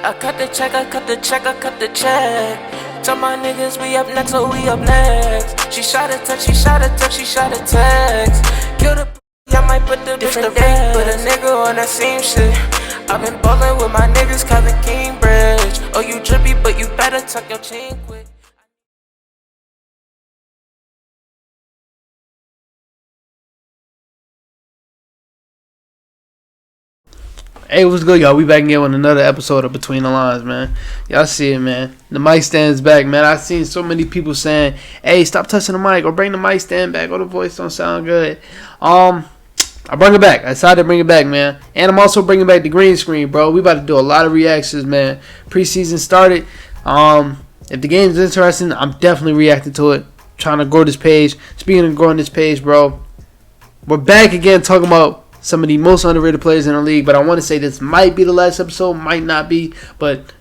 I cut the check, I cut the check, I cut the check. Tell my niggas we up next, so we up next. She shot a text, she shot a text, she shot a text. Kill the I might put the different day, put a nigga on that same shit. I've been ballin' with my niggas, Kevin Cambridge. Oh, you drippy, but you better tuck your chain quick. Hey, what's good, y'all? We back again with another episode of Between the Lines, man. Y'all see it, man. The mic stand's back, man. I've seen so many people saying, hey, stop touching the mic or bring the mic stand back or the voice don't sound good. I bring it back. I decided to bring it back, man. And I'm also bringing back the green screen, bro. We about to do a lot of reactions, man. Preseason started. If the game's interesting, I'm definitely reacting to it. Trying to grow this page. Speaking of growing this page, bro, we're back again talking about some of the most underrated players in the league, but I want to say this might be the last episode, might not be, but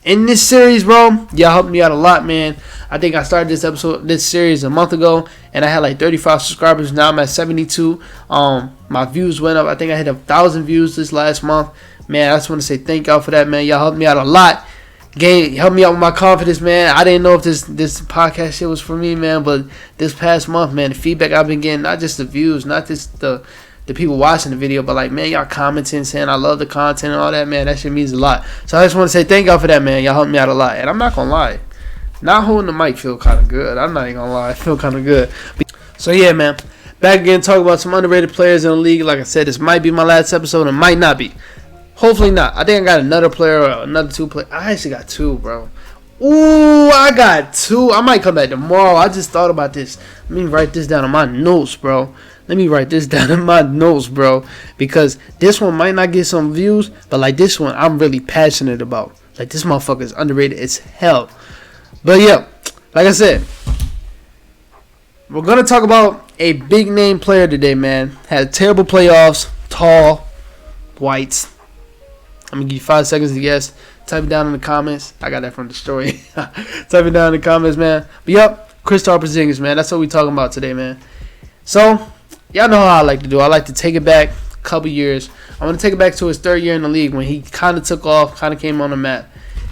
in this series, bro, y'all helped me out a lot, man. I think I started this series a month ago, and I had like 35 subscribers. Now I'm at 72. My views went up. I think I hit 1,000 views this last month. Man, I just want to say thank y'all for that, man. Y'all helped me out a lot. Helped me out with my confidence, man. I didn't know if this podcast shit was for me, man, but this past month, man, the feedback I've been getting, not just the views, not just the people watching the video, but like, man, y'all commenting, saying I love the content and all that, man. That shit means a lot. So I just want to say thank y'all for that, man. Y'all helped me out a lot. And I'm not going to lie, not holding the mic feel kind of good. I'm not even going to lie. I feel kind of good. So yeah, man, back again talking about some underrated players in the league. Like I said, this might be my last episode. It might not be. Hopefully not. I think I got another player or another two players. I actually got two, bro. Ooh, I got two. I might come back tomorrow. I just thought about this. Let me write this down in my notes, bro. Because this one might not get some views, but like this one, I'm really passionate about. Like, this motherfucker is underrated as hell. But yeah, like I said, we're going to talk about a big name player today, man. Had terrible playoffs, tall, whites. I'm going to give you 5 seconds to guess. Type it down in the comments. I got that from the story. Type it down in the comments, man. But yep, Kristaps Porzingis, man. That's what we talking about today, man. So, y'all know how I like to do. I like to take it back a couple years. I want to take it back to his third year in the league when he kind of took off, kind of came on the map.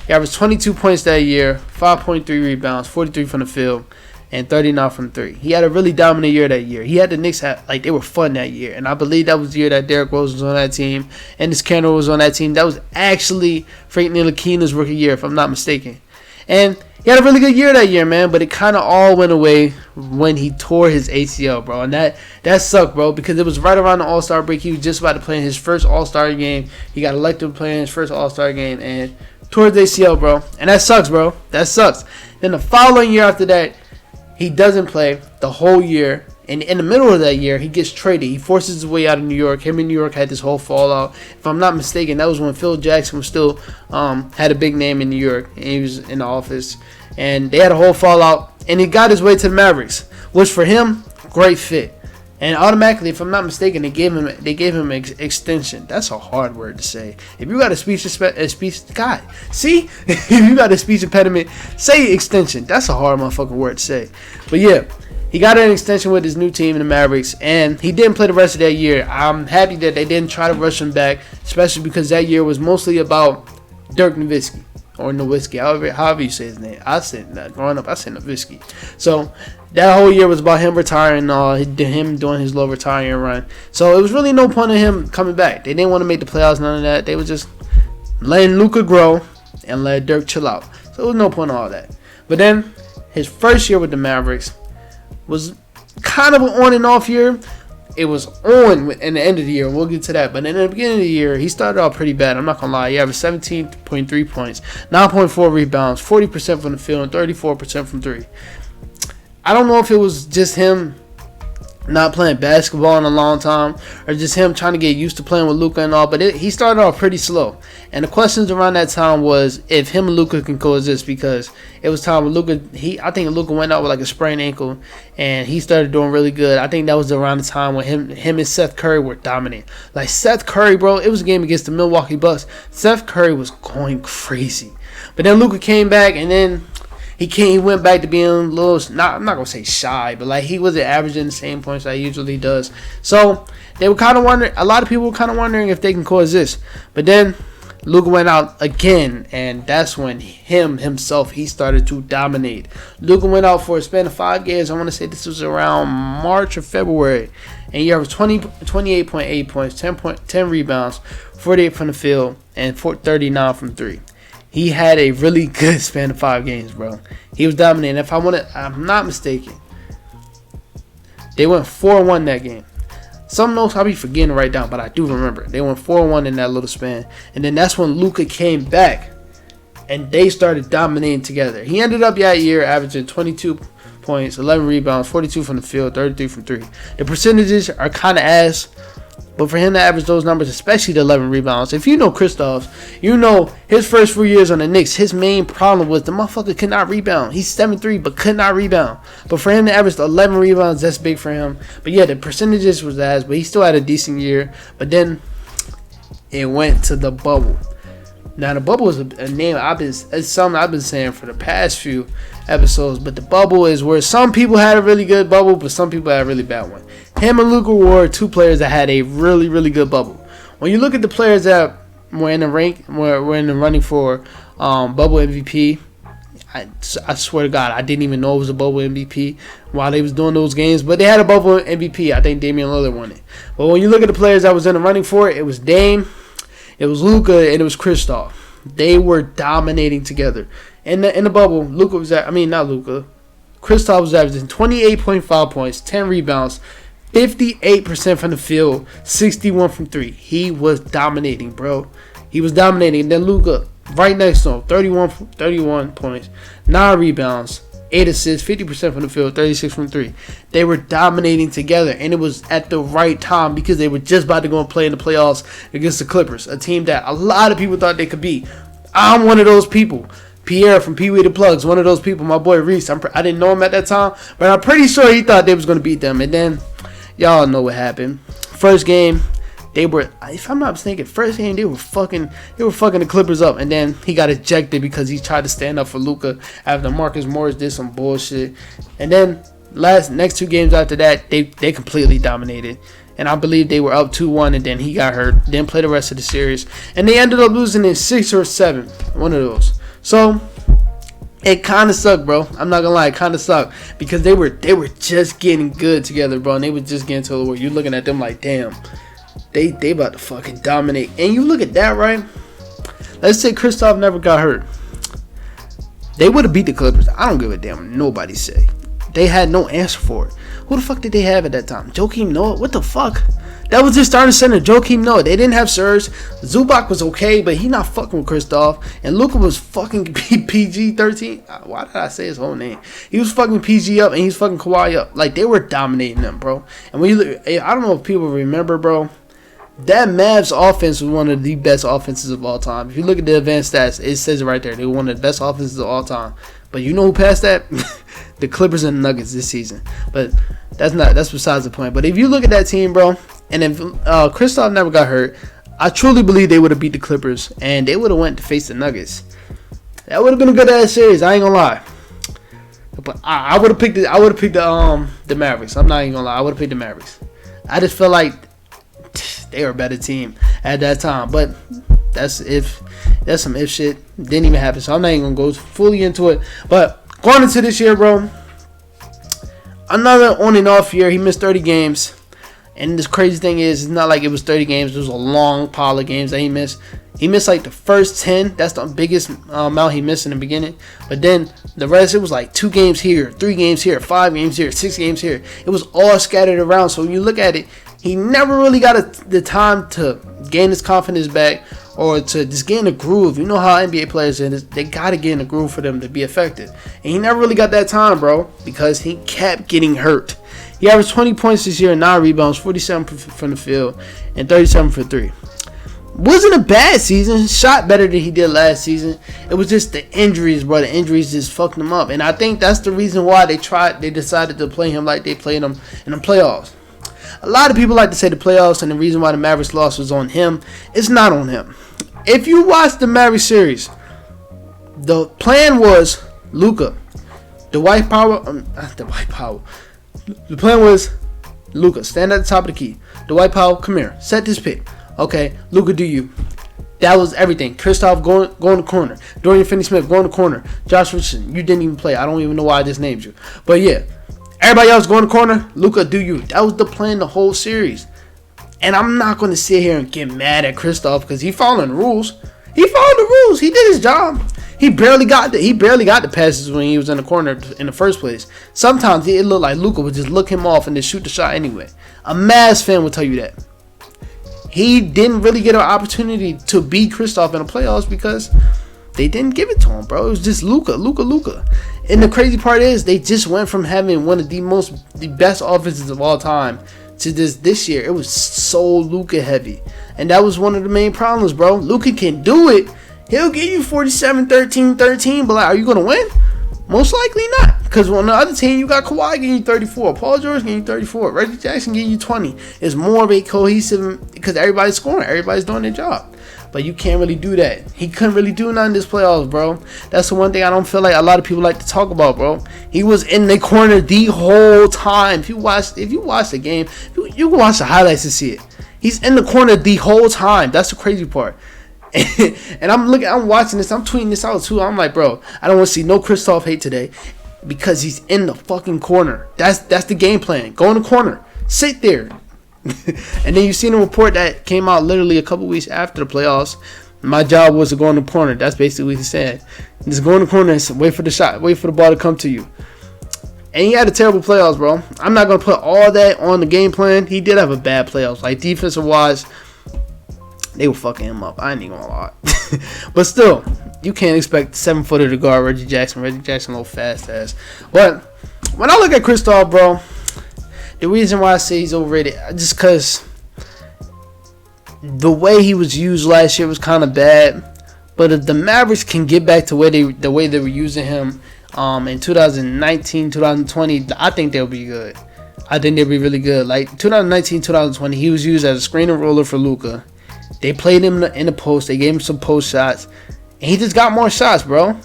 He averaged 22 points that year, 5.3 rebounds, 43 from the field, and 39 from three. He had a really dominant year that year. He had the Knicks, they were fun that year. And I believe that was the year that Derrick Rose was on that team, and this Kendall was on that team. That was actually Frank Ntilikina's rookie year, if I'm not mistaken. And he had a really good year that year, man, but it kind of all went away when he tore his ACL, bro. And that sucked, bro, because it was right around the All-Star break. He was just about to play in his first All-Star game. He got elected to play in his first All-Star game and tore his ACL, bro. And that sucks, bro. That sucks. Then the following year after that, he doesn't play the whole year. And in the middle of that year, he gets traded. He forces his way out of New York. Him and New York had this whole fallout. If I'm not mistaken, that was when Phil Jackson was still had a big name in New York. And he was in the office. And they had a whole fallout. And he got his way to the Mavericks, which for him, great fit. And automatically, if I'm not mistaken, they gave him an extension. That's a hard word to say. If you got a speech if you got a speech impediment, say extension. That's a hard motherfucking word to say. But yeah, he got an extension with his new team in the Mavericks, and he didn't play the rest of that year. I'm happy that they didn't try to rush him back, especially because that year was mostly about Dirk Nowitzki, or Nowitzki, however you say his name. I said that growing up. I said Nowitzki. So that whole year was about him retiring, him doing his little retiring run. So it was really no point in him coming back. They didn't want to make the playoffs, none of that. They were just letting Luka grow and let Dirk chill out. So there was no point in all that. But then his first year with the Mavericks was kind of an on and off year. It was on in the end of the year. We'll get to that. But in the beginning of the year, he started off pretty bad. I'm not going to lie. He averaged 17.3 points, 9.4 rebounds, 40% from the field, and 34% from three. I don't know if it was just him not playing basketball in a long time or just him trying to get used to playing with Luka and all, but he started off pretty slow. And the questions around that time was if him and Luka can coexist, because it was time when I think Luka went out with like a sprained ankle and he started doing really good. I think that was around the time when him and Seth Curry were dominant. Like Seth Curry, bro, it was a game against the Milwaukee Bucks. Seth Curry was going crazy. But then Luka came back, and then he went back to being a little, I'm not going to say shy, but like he wasn't averaging the same points that he usually does. So they were kind of wondering, a lot of people were kind of wondering if they can coexist. But then Luka went out again, and that's when he started to dominate. Luka went out for a span of 5 games. I want to say this was around March or February, and he averaged 28.8 points, 10 rebounds, 48 from the field, and 39 from 3. He had a really good span of 5 games, bro. He was dominating. I'm not mistaken, they went 4-1 that game. Some notes I'll be forgetting to write down, but I do remember. They went 4-1 in that little span. And then that's when Luka came back, and they started dominating together. He ended up that year averaging 22 points, 11 rebounds, 42 from the field, 33 from 3. The percentages are kind of ass, but for him to average those numbers, especially the 11 rebounds, if you know Kristaps, you know his first 4 years on the Knicks, his main problem was the motherfucker could not rebound. He's 7'3", but could not rebound. But for him to average 11 rebounds, that's big for him. But yeah, the percentages was ass, but he still had a decent year. But then it went to the bubble. Now the bubble is a name it's something I've been saying for the past few episodes, but the bubble is where some people had a really good bubble, but some people had a really bad one. Him and Luka were 2 players that had a really, really good bubble. When you look at the players that were in the running for bubble MVP, I swear to God, I didn't even know it was a bubble MVP while they was doing those games, but they had a bubble MVP. I think Damian Lillard won it. But when you look at the players that was in the running for it, it was Dame, it was Luka, and it was Kristaps. They were dominating together. In the bubble, Kristaps was averaging 28.5 points, 10 rebounds, 58% from the field, 61 from 3. He was dominating, bro. He was dominating. And then Luka, right next to him, 31 points, 9 rebounds, 8 assists, 50% from the field, 36 from 3. They were dominating together, and it was at the right time because they were just about to go and play in the playoffs against the Clippers, a team that a lot of people thought they could beat. I'm one of those people. Pierre from Pee Wee the Plugs, one of those people. My boy Reese, I didn't know him at that time, but I'm pretty sure he thought they was going to beat them. And then, y'all know what happened. First game, they were, if I'm not mistaken, they were fucking the Clippers up, and then he got ejected because he tried to stand up for Luka after Marcus Morris did some bullshit. And then next 2 games after that, they completely dominated. And I believe they were up 2-1, and then he got hurt. Didn't play the rest of the series, and they ended up losing in 6 or 7, one of those. So it kind of sucked, bro. I'm not gonna lie, it kind of sucked because they were just getting good together, bro. And they were just getting to the where you're looking at them like, damn. They about to fucking dominate. And you look at that, right? Let's say Kristaps never got hurt. They would have beat the Clippers. I don't give a damn what nobody say. They had no answer for it. Who the fuck did they have at that time? Joakim Noah? What the fuck? That was their starting center, Joakim Noah. They didn't have Serge. Zubac was okay, but he not fucking with Kristaps. And Luka was fucking PG-13. Why did I say his whole name? He was fucking PG up, and he was fucking Kawhi up. Like, they were dominating them, bro. And when you look, I don't know if people remember, bro. That Mavs offense was one of the best offenses of all time. If you look at the advanced stats, it says it right there. They were one of the best offenses of all time. But you know who passed that? The Clippers and the Nuggets this season. But that's besides the point. But if you look at that team, bro, and if Kristaps never got hurt, I truly believe they would have beat the Clippers and they would have went to face the Nuggets. That would have been a good ass series. I ain't gonna lie. But I would have picked the Mavericks. I'm not even gonna lie. I would have picked the Mavericks. I just felt like they were a better team at that time. But that's some if shit. Didn't even happen. So I'm not even gonna go fully into it. But going into this year, bro, another on and off year. He missed 30 games. And this crazy thing is, it's not like it was 30 games. It was a long pile of games that he missed. He missed like the first 10. That's the biggest amount he missed in the beginning. But then the rest, it was like 2 games here, 3 games here, 5 games here, 6 games here. It was all scattered around. So when you look at it, he never really got the time to gain his confidence back or to just get in the groove. You know how NBA players are, they got to get in the groove for them to be effective. And he never really got that time, bro, because he kept getting hurt. He averaged 20 points this year, 9 rebounds, 47 from the field, and 37 for 3. Wasn't a bad season. Shot better than he did last season. It was just the injuries, bro. The injuries just fucked him up. And I think that's the reason why they decided to play him like they played him in the playoffs. A lot of people like to say the playoffs and the reason why the Mavericks loss was on him. It's not on him. If you watch the Mavericks series, the plan was Luka, Dwight Powell. The plan was Luka, stand at the top of the key. Dwight Powell, come here. Set this pick. Okay, Luka, do you. That was everything. Kristaps going to corner. Dorian Finney-Smith going to corner. Josh Richardson, you didn't even play. I don't even know why I just named you. But yeah, everybody else going to corner. Luka, do you. That was the plan the whole series. And I'm not going to sit here and get mad at Kristaps because he following the rules. He followed the rules. He did his job. He barely got the passes when he was in the corner in the first place. Sometimes it looked like Luka would just look him off and just shoot the shot anyway. A Mavs fan will tell you that. He didn't really get an opportunity to beat Kristaps in the playoffs because they didn't give it to him, bro. It was just Luka. And the crazy part is they just went from having one of the best offenses of all time to this year. It was so Luka heavy. And that was one of the main problems, bro. Luka can do it. He'll give you 47, 13, 13, but like, are you going to win? Most likely not. Because on the other team, you got Kawhi getting you 34. Paul George getting you 34. Reggie Jackson getting you 20. It's more of a cohesive, because everybody's scoring. Everybody's doing their job. But you can't really do that. He couldn't really do nothing this playoffs, bro. That's the one thing I don't feel like a lot of people like to talk about, bro. He was in the corner the whole time. If you watch the game, you can watch the highlights to see it. He's in the corner the whole time. That's the crazy part. And I'm watching this. I'm tweeting this out too. I'm like, bro, I don't want to see no Kristaps hate today because he's in the fucking corner. That's the game plan. Go in the corner. Sit there. And then you seen a report that came out literally a couple weeks after the playoffs. My job was to go in the corner. That's basically what he said. Just go in the corner and wait for the shot. Wait for the ball to come to you. And he had a terrible playoffs, bro. I'm not going to put all that on the game plan. He did have a bad playoffs. Like, defensive-wise, they were fucking him up. I ain't even going to lie. But still, you can't expect 7-footer to guard Reggie Jackson. Reggie Jackson a little fast ass. But when I look at Kristaps, bro, the reason why I say he's overrated, just because the way he was used last year was kind of bad. But if the Mavericks can get back to the way they were using him in 2019, 2020, I think they'll be good. I think they'll be really good. Like 2019, 2020, he was used as a screen and roller for Luka. They played him in the post. They gave him some post shots. And he just got more shots, bro.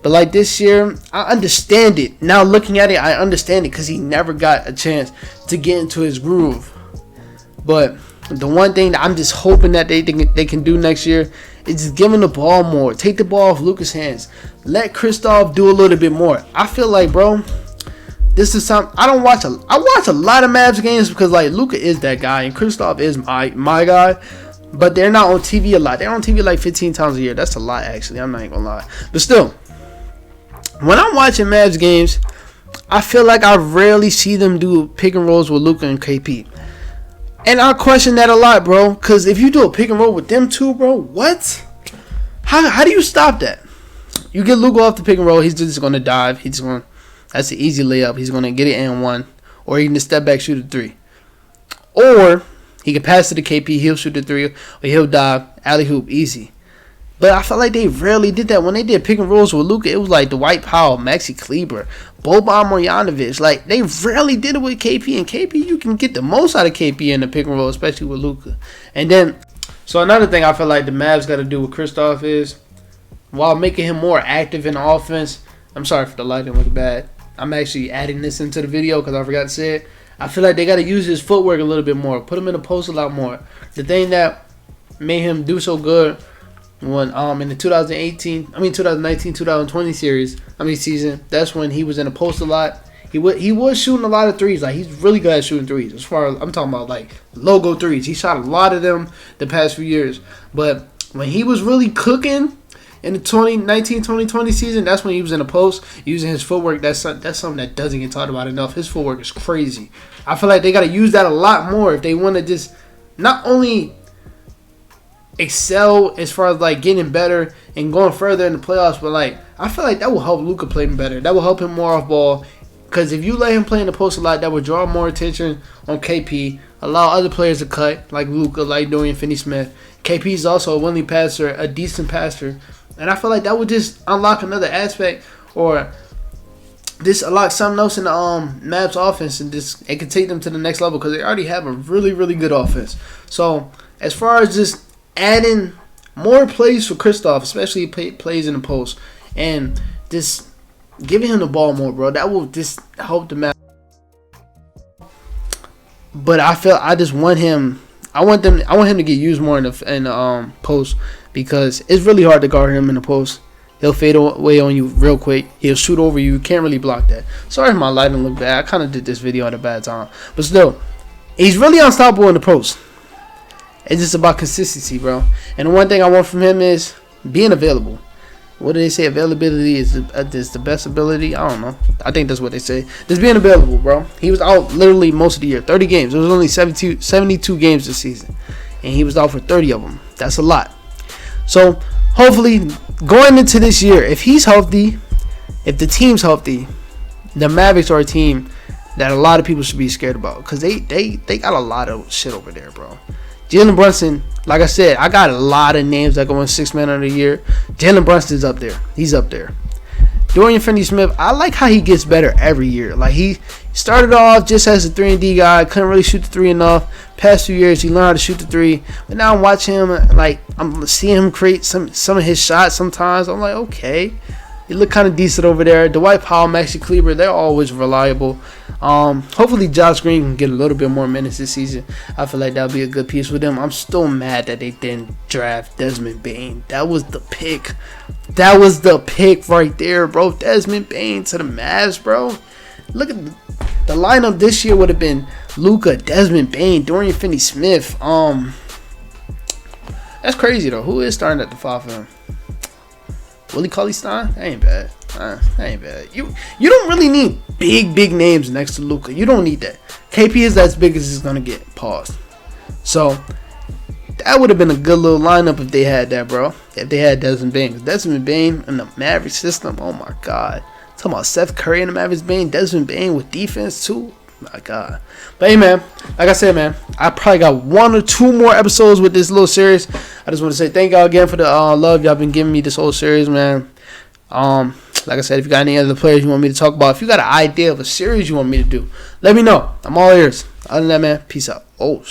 But like this year, I understand it. Now looking at it, I understand it because he never got a chance to get into his groove. But the one thing that I'm just hoping that they can do next year is just give him the ball more. Take the ball off Luka's hands. Let Kristaps do a little bit more. I feel like, bro, this is something I watch a lot of Mavs games because like Luka is that guy and Kristaps is my guy. But they're not on TV a lot. They're on TV like 15 times a year. That's a lot, actually. I'm not even gonna lie. But still, when I'm watching Mavs games, I feel like I rarely see them do pick and rolls with Luka and KP. And I question that a lot, bro. Because if you do a pick and roll with them two, bro, what? How do you stop that? You get Luka off the pick and roll, he's just going to dive. That's an easy layup. He's going to get it in one. Or he can just step back, shoot a three. Or he can pass to the KP, he'll shoot the three, or he'll dive, alley-hoop, easy. But I felt like they rarely did that. When they did pick and rolls with Luka, it was like Dwight Powell, Maxi Kleber, Boban Marjanovic. Like, they rarely did it with KP. And KP, you can get the most out of KP in the pick and roll, especially with Luka. And then, so another thing I feel like the Mavs got to do with Kristaps is, while making him more active in the offense, I'm sorry for the lighting was bad. I'm actually adding this into the video because I forgot to say it. I feel like they got to use his footwork a little bit more. Put him in the post a lot more. The thing that made him do so good when in the 2019-2020 season, that's when he was in the post a lot. He was shooting a lot of threes. Like, he's really good at shooting threes. As far as I'm talking about, like logo threes, he shot a lot of them the past few years. But when he was really cooking in the 2019-2020 season, that's when he was in the post using his footwork. That's something that doesn't get talked about enough. His footwork is crazy. I feel like they got to use that a lot more if they want to just not only excel as far as like getting better and going further in the playoffs, but like I feel like that will help Luka play better. That will help him more off ball. Because if you let him play in the post a lot, that would draw more attention on KP, allow other players to cut, like Luka, like Dorian Finney-Smith. KP is also a willing passer, a decent passer. And I feel like that would just unlock another aspect or just unlock something else in the Mavs offense and just it can take them to the next level because they already have a really, really good offense. So as far as just adding more plays for Kristaps, especially plays in the post, and just giving him the ball more, bro, that will just help the Mavs. But I just want him I want him to get used more in the post, because it's really hard to guard him in the post. He'll fade away on you real quick. He'll shoot over you. You can't really block that. Sorry if my lighting look bad. I kind of did this video at a bad time. But still, he's really unstoppable in the post. It's just about consistency, bro. And the one thing I want from him is being available. What do they say? Availability is the best ability. I don't know. I think that's what they say. Just being available, bro. He was out literally most of the year. 30 games. It was only 72 games this season. And he was out for 30 of them. That's a lot. So, hopefully, going into this year, if he's healthy, if the team's healthy, the Mavericks are a team that a lot of people should be scared about. Because they got a lot of shit over there, bro. Jalen Brunson, like I said, I got a lot of names that go in 6 man of the year. Jalen Brunson's up there. He's up there. Dorian Finney-Smith, I like how he gets better every year. Like, he started off just as a 3-and-D guy, couldn't really shoot the 3 enough. Past few years, he learned how to shoot the 3. But now I'm watching him, like, I'm seeing him create some of his shots sometimes. I'm like, okay. He look kind of decent over there. Dwight Powell, Maxi Kleber, they're always reliable. Hopefully Josh Green can get a little bit more minutes this season. I feel like that'll be a good piece with them. I'm still mad that they didn't draft Desmond Bane. That was the pick. That was the pick right there, bro. Desmond Bane to the Mavs, bro. Look at the lineup this year would have been Luka, Desmond Bane, Dorian Finney-Smith. That's crazy though. Who is starting at the 5 for him? Willie Cauley-Stein? That ain't bad. That ain't bad. You don't really need big names next to Luka. You don't need that. KP is as big as it's gonna get. Pause. So that would have been a good little lineup if they had that, bro. If they had Desmond Bane. Desmond Bane in the Mavericks system. Oh my God. Talking about Seth Curry in the Mavericks Bane. Desmond Bane with defense too. My God. But hey, man, like I said, man, I probably got 1 or 2 more episodes with this little series. I just want to say thank y'all again for the love y'all been giving me this whole series, man. Like I said, if you got any other players you want me to talk about, if you got an idea of a series you want me to do, let me know. I'm all ears. Other than that, man, peace out. Oh.